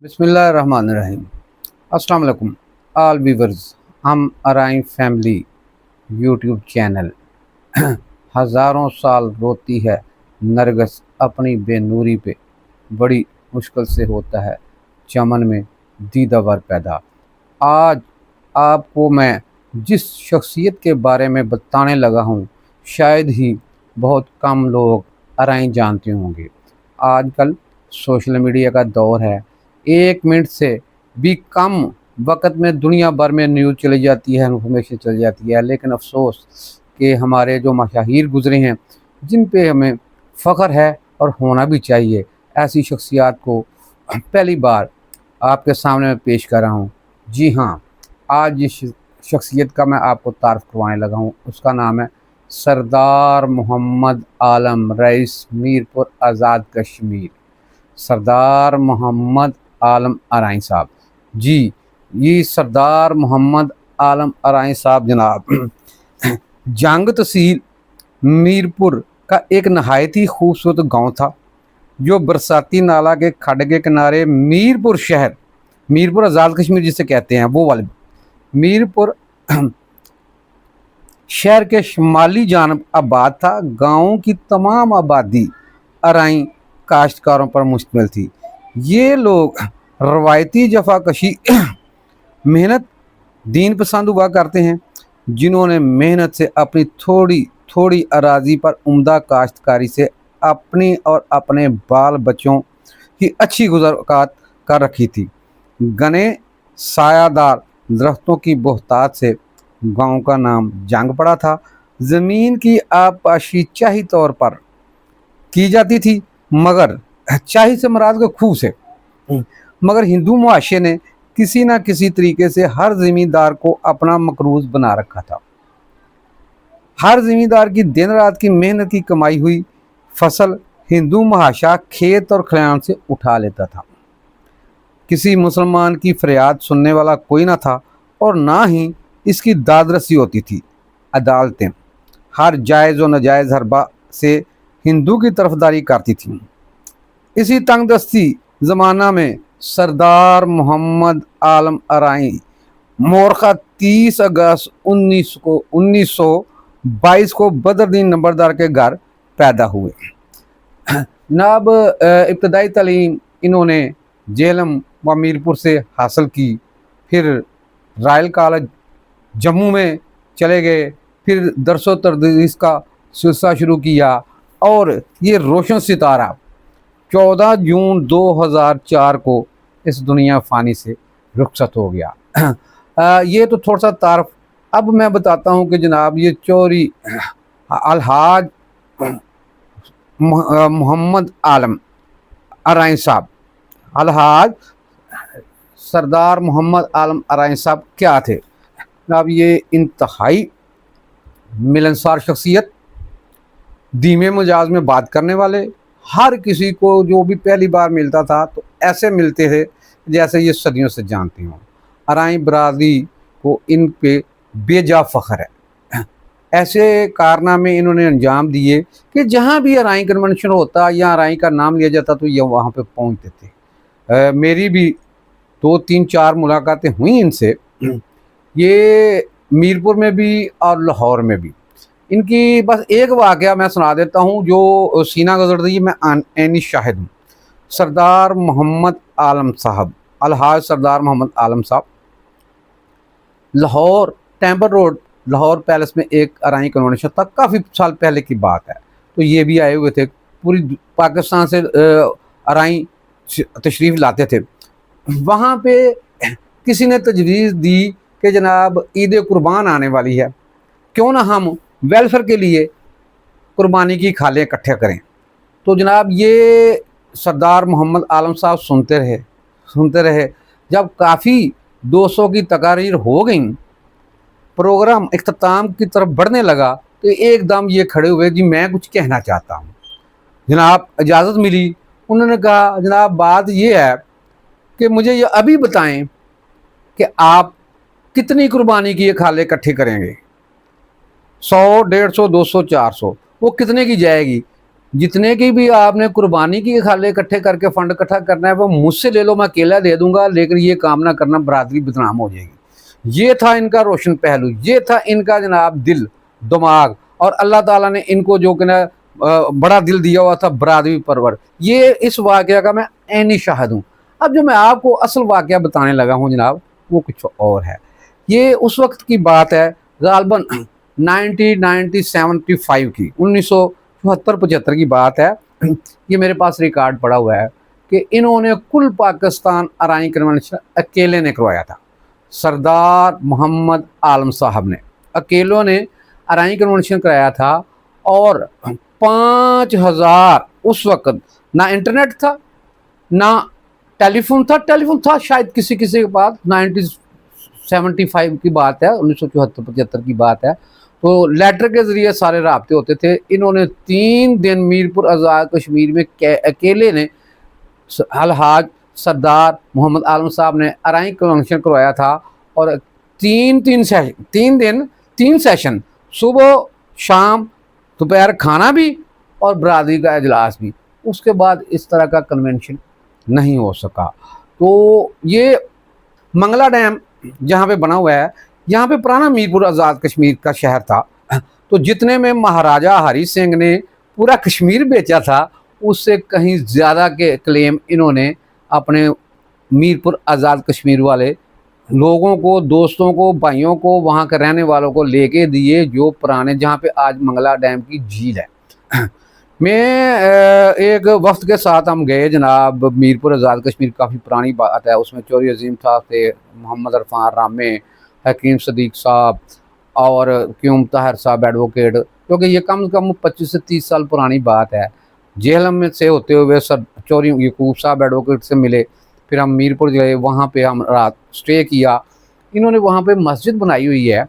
बिस्मिल्लाहिर्रहमानिर्रहीम। अस्सलाम वालेकुम ऑल व्यूवर्स। हम अराइन फैमिली यूट्यूब चैनल हज़ारों साल रोती है नरगस अपनी बेनूरी पे, बड़ी मुश्किल से होता है चमन में दीदावर पैदा। आज आपको मैं जिस शख्सियत के बारे में बताने लगा हूँ, शायद ही बहुत कम लोग अराइन जानते होंगे। आजकल सोशल मीडिया का दौर है, 1 मिनट से भी कम वक़्त में दुनिया भर में न्यूज़ चली जाती है, इन्फॉर्मेशन चली जाती है। लेकिन अफ़सोस कि हमारे जो मशाहीर गुज़रे हैं, जिन पे हमें फ़ख्र है और होना भी चाहिए, ऐसी शख्सियत को पहली बार आपके सामने मैं पेश कर रहा हूँ। जी हाँ, आज जिस शख्सियत का मैं आपको तारुफ़ करवाने लगा हूँ, उसका नाम है सरदार मोहम्मद आलम रईस मीरपुर आज़ाद कश्मीर। सरदार मोहम्मद आलम अराइन साहब। जी, ये सरदार मोहम्मद आलम अराइन साहब जनाब जंग तहसील मीरपुर का एक नहायत ही खूबसूरत गांव था, जो बरसाती नाला के खड्ड के किनारे मीरपुर शहर, मीरपुर आज़ाद कश्मीर जिसे कहते हैं वो वाले मीरपुर शहर के शुमाली जानब आबाद था। गाँव की तमाम आबादी अराइन काश्तकारों पर मुश्तमिल थी। ये लोग रवायती जफाकशी मेहनत दीन पसंद हुआ करते हैं, जिन्होंने मेहनत से अपनी थोड़ी थोड़ी अराजी पर उम्दा काश्तकारी से अपनी और अपने बाल बच्चों की अच्छी गुज़रात कर रखी थी। घने सायादार दरख्तों की बोहतात से गांव का नाम जंग पड़ा था। ज़मीन की आबपाशी चाही तौर पर की जाती थी, मगर चाही से मुराद के खूह से, मगर हिंदू मुआशरे ने किसी न किसी तरीके से हर ज़मींदार को अपना मकरूज़ बना रखा था। हर ज़मींदार की दिन रात की मेहनत की कमाई हुई फसल हिंदू महाशा खेत और खलिहान से उठा लेता था। किसी मुसलमान की फरियाद सुनने वाला कोई ना था, और ना ही इसकी दादरसी होती थी। अदालतें हर जायज़ व नाजायज़ हरबा से हिंदू की तरफदारी करती थीं। इसी तंगदस्ती ज़माना में सरदार मोहम्मद आलम अराइन मोरखा 30 अगस्त 1922 को बदरुद्दीन नंबरदार के घर पैदा हुए। जनाब, इब्तदाई तालीम इन्होंने जेहलम व मीरपुर से हासिल की, फिर रॉयल कॉलेज जम्मू में चले गए, फिर दरसो तदरीस का सिलसिला शुरू किया, और ये रोशन सितारा 14 जून 2004 को इस दुनिया फ़ानी से रुखसत हो गया। ये तो थोड़ा सा तारफ़। अब मैं बताता हूँ कि जनाब ये चौरी अलहाज मोहम्मद आलम अराइन साहब, अलहाज सरदार मोहम्मद आलम अराइन साहब क्या थे। जनाब ये इंतहाई मिलनसार शख्सियत, धीमे मिजाज में बात करने वाले, हर किसी को जो भी पहली बार मिलता था तो ऐसे मिलते थे जैसे ये सदियों से जानते हों। अराइन बरादरी को इन पे बेजा फ़ख्र है। ऐसे कारनामे इन्होंने अंजाम दिए कि जहाँ भी अराइन कन्वेंशन होता या अराइन का नाम लिया जाता तो ये वहाँ पे पहुँचते थे। मेरी भी 2-3-4 मुलाकातें हुई इनसे, ये मीरपुर में भी और लाहौर में भी। इनकी बस एक वाक़या मैं सुना देता हूँ जो सीना गुज़रती है, मैं ऐनी शाहिद हूँ। सरदार मोहम्मद आलम साहब, अलहाज सरदार मोहम्मद आलम साहब, Lahore temple road Lahore palace में एक अराइन कन्वेंशन था, काफ़ी साल पहले की बात है। तो ये भी आए हुए थे, पूरी पाकिस्तान से अराइन तशरीफ़ लाते थे। वहाँ पे किसी ने तजवीज़ दी कि जनाब ईद कुर्बान आने वाली है, क्यों ना हम वेलफेयर के लिए कुर्बानी की खालें इकट्ठे करें। तो जनाब ये सरदार मोहम्मद आलम साहब सुनते रहे। जब काफ़ी 200 की तकारीर हो गई, प्रोग्राम इख्तिताम की तरफ बढ़ने लगा, तो एकदम ये खड़े हुए, जी मैं कुछ कहना चाहता हूँ। जनाब इजाज़त मिली, उन्होंने कहा जनाब बात ये है कि मुझे ये अभी बताएं कि आप कितनी कुर्बानी की ये खाले इकट्ठी करेंगे। 100, 150, 200, 400, वो कितने की जाएगी। جتنے کی بھی آپ نے قربانی کی خالے اکٹھے کر کے فنڈ اکٹھا کرنا ہے وہ مجھ سے لے لو، میں اکیلا دے دوں گا، لیکن یہ کام نہ کرنا، برادری بدنام ہو جائے گی۔ یہ تھا ان کا روشن پہلو، یہ تھا ان کا جناب دل دماغ، اور اللہ تعالیٰ نے ان کو جو کہ نا بڑا دل دیا ہوا تھا برادری پرور۔ یہ اس واقعہ کا میں عینی شاہد ہوں۔ اب جو میں آپ کو اصل واقعہ بتانے لگا ہوں جناب، وہ کچھ اور ہے۔ یہ اس وقت کی بات ہے، غالباً 1975 کی، 1974-75 کی بات ہے۔ یہ میرے پاس ریکارڈ پڑا ہوا ہے کہ انہوں نے کل پاکستان ارائیں کنونشن اکیلے نے کروایا تھا۔ سردار محمد عالم صاحب نے اکیلوں نے ارائیں کنونشن کرایا تھا، اور 5000 اس وقت نہ انٹرنیٹ تھا نہ ٹیلی فون تھا شاید کسی کے پاس۔ 1975 کی بات ہے، 1974-75 کی بات ہے۔ تو لیٹر کے ذریعے سارے رابطے ہوتے تھے۔ انہوں نے 3 دن میرپور آزاد کشمیر میں اکیلے نے الحاج سردار محمد عالم صاحب نے ارائیں کنونشن کروایا تھا، اور 3 دن 3 سیشن، صبح شام دوپہر کھانا بھی اور برادری کا اجلاس بھی۔ اس کے بعد اس طرح کا کنونشن نہیں ہو سکا۔ تو یہ منگلا ڈیم جہاں پہ بنا ہوا ہے، یہاں پہ پرانا میرپور آزاد کشمیر کا شہر تھا۔ تو جتنے میں مہاراجہ ہری سنگھ نے پورا کشمیر بیچا تھا، اس سے کہیں زیادہ کے کلیم انہوں نے اپنے میرپور آزاد کشمیر والے لوگوں کو، دوستوں کو، بھائیوں کو، وہاں کے رہنے والوں کو لے کے دیے، جو پرانے جہاں پہ آج منگلا ڈیم کی جھیل ہے۔ میں ایک وفد کے ساتھ ہم گئے جناب میرپور آزاد کشمیر، کافی پرانی بات ہے۔ اس میں چوہدری عظیم صاحب تھے، محمد عرفان رامے، حکیم صدیق صاحب، اور کیوم طاہر صاحب ایڈوکیٹ، کیونکہ یہ کم از کم 25 سے 30 سال پرانی بات ہے۔ جہلم میں سے ہوتے ہوئے سر چوہدری یعقوب صاحب ایڈوکیٹ سے ملے، پھر ہم میرپور گئے، وہاں پہ ہم رات سٹے کیا۔ انہوں نے وہاں پہ مسجد بنائی ہوئی ہے،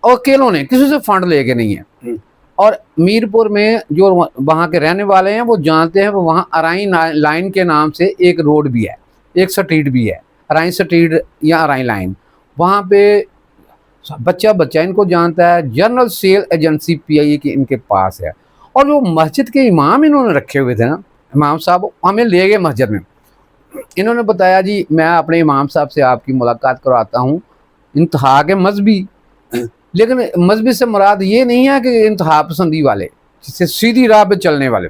اور اکیلوں نے، کسی سے فنڈ لے کے نہیں ہے۔ اور میرپور میں جو وہاں کے رہنے والے ہیں وہ جانتے ہیں، وہ وہاں ارائیں لائن کے نام سے ایک روڈ بھی ہے، ایک سٹریٹ بھی ہے، ارائیں سٹریٹ یا ارائیں لائن۔ وہاں پہ بچہ ان کو جانتا ہے، جنرل سیل ایجنسی PIA کی ان کے پاس ہے۔ اور جو مسجد کے امام انہوں نے رکھے ہوئے تھے نا، امام صاحب ہمیں لے گئے مسجد میں، انہوں نے بتایا جی میں اپنے امام صاحب سے آپ کی ملاقات کرواتا ہوں، انتہا کے مذہبی، لیکن مذہبی سے مراد یہ نہیں ہے کہ انتہا پسندی والے، جس سے سیدھی راہ پہ چلنے والے۔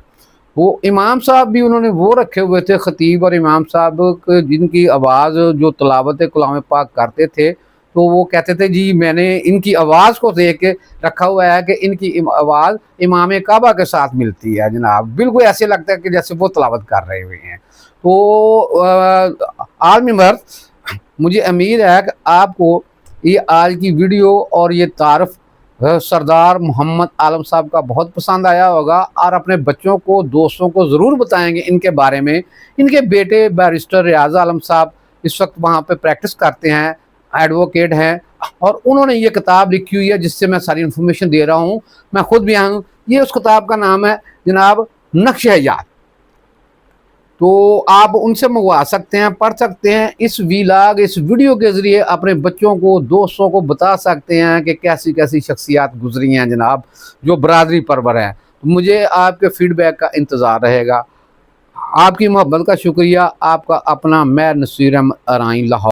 وہ امام صاحب بھی انہوں نے وہ رکھے ہوئے تھے، خطیب اور امام صاحب، جن کی آواز جو تلاوت کلام پاک کرتے تھے، تو وہ کہتے تھے جی میں نے ان کی آواز کو دیکھ کے رکھا ہوا ہے کہ ان کی آواز امام کعبہ کے ساتھ ملتی ہے جناب، بالکل ایسے لگتا ہے کہ جیسے وہ تلاوت کر رہے ہوئے ہیں۔ تو عالمی مرد، مجھے امید ہے کہ آپ کو یہ آج کی ویڈیو اور یہ تعارف سردار محمد عالم صاحب کا بہت پسند آیا ہوگا، اور اپنے بچوں کو، دوستوں کو ضرور بتائیں گے ان کے بارے میں۔ ان کے بیٹے بیرسٹر ریاض عالم صاحب اس وقت وہاں پہ پریکٹس کرتے ہیں، ایڈوکیٹ ہیں، اور انہوں نے یہ کتاب لکھی ہوئی ہے جس سے میں ساری انفارمیشن دے رہا ہوں، میں خود بھی آیا ہوں۔ یہ اس کتاب کا نام ہے جناب نقش حیات۔ تو آپ ان سے منگوا سکتے ہیں، پڑھ سکتے ہیں، اس ویلاگ، اس ویڈیو کے ذریعے اپنے بچوں کو، دوستوں کو بتا سکتے ہیں کہ کیسی کیسی شخصیات گزری ہیں جناب، جو برادری پرور ہیں۔ مجھے آپ کے فیڈ بیک کا انتظار رہے گا۔ آپ کی محبت کا شکریہ۔ آپ کا اپنا میر نصیر احمد ارائیں، لاہور۔